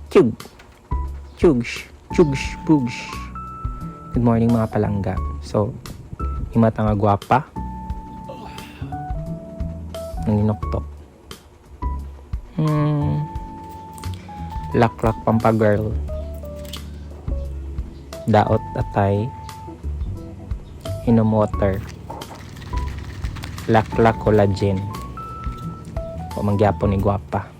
Chug! Chugs! Chugs! Pugs! Good morning mga palangga. So, himata nga gwapa. Naninoktok. Laklak pampa girl. Daot atay. Inom water. Laklak collagen. O mangyapon ni gwapa.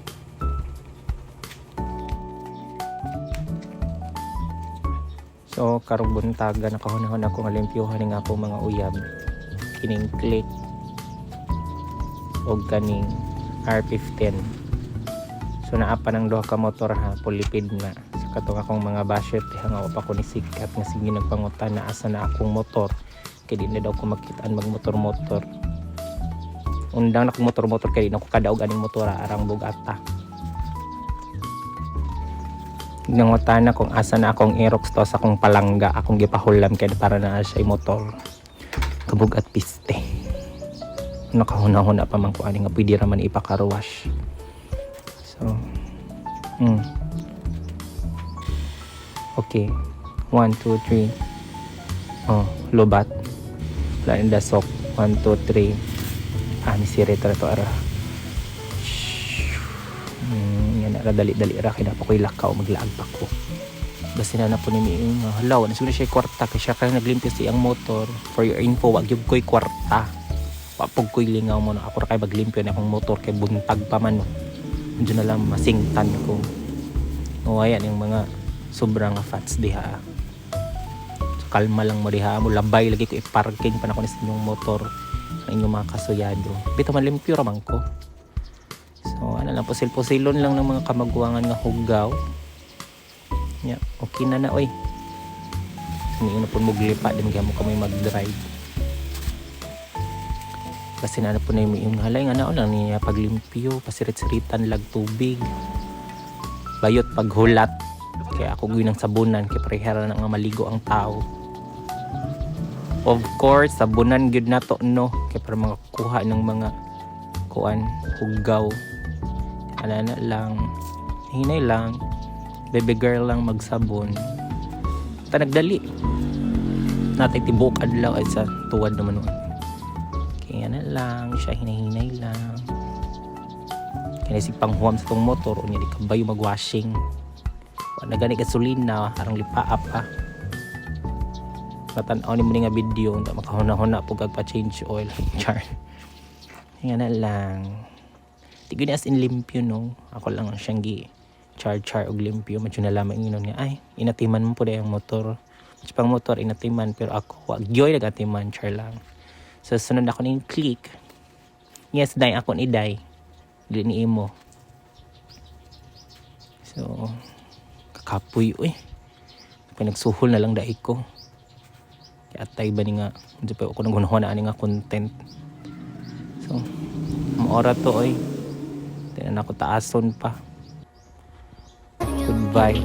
So karong buntaga nakahunahon ako nga limpyuhan ning ako mga uyab. Kining click o kaning R15. So naa pa ng duha ka motor ha, pulipid na. So katong akong mga basher nga pa ko ni sikat nga sige nagpangutan na asa na akong motor. Kay di na daw ko makitaan magmotor-motor. Undang na akong motor-motor kay di na ko kadaog aning motor arang bugata. Nangutan na kung asa na akong Aerox to sa akong palangga akong gipahulam kay para na siya motor kabug at piste. Nakahuna-huna pa man ko ani nga pwede ra man ipakaruwash. So okay, 1, 2, 3. Lobat wala yung dasok. 1, 2, 3. Ni sirita to ara. Dali-dali ra kay na pa ko'y lakaw maglaag pa ko. Basta na po ni Miing halaw na siguro siya kwarta kay siya kaya naglimpyo siyang motor. For your info, wag yung ko'y kwarta. Wapag ko'y lingaw mo na ako ra kay maglimpyo na akong motor kay buntag pa man. Medyo na lang masingtan ko. Ayan yung mga sobrang fats diha. So kalma lang mo diha mo labay lagi ko i-parking pa na ko sa inyong motor ang inyong mga kasuyado. Bitaw man limpyo ra man ko. So, ano lang, pusil-pusilon lang ng mga kamaguangan nga hugaw. Yeah, okay na oy. Hindi na po maglipa, din kaya mo kami mag-drive. Kasi na po na yung halay nga na lang niya paglimpyo, pasirit-siritan, lag tubig. Bayot paghulat. Kaya ako gawin ng sabunan, kaya parehara na nga maligo ang tao. Of course, sabunan good na to, no? Kaya para mga kuha ng mga kuan, hugaw. Alana lang, hinay lang, baby girl lang magsabon. Ta nagdali. Natay tibok adlaw ay sa tuwad naman nun. Kaya na lang, siya hinay-hinay lang. Kaya si panghuam sa tong motor, unya di kabayo magwashing. Wala gani gasolina, harang lipaap pa. Matanaw ni mo nga video, hindi makahuna-huna po kagpa-change oil. Char. Kaya na lang. Tigo ni as in limpyo no. Ako lang ang siyang char og limpyo. Medyo nalaman yun nga. Ay, inatiman mo po na yung motor. Medyo pang motor, inatiman. Pero ako, wag yoy nagatiman. Char lang. So, sunod ako na yung click. Yes, day ako ni day. Dili ni imo. So, kakapoy. Uy. Pinagsuhol na lang day ko. Kaya atay ba ni nga. Medyo pa ako nang na ani nga content. So, maora to oy. Tinan ako taason pa. Goodbye.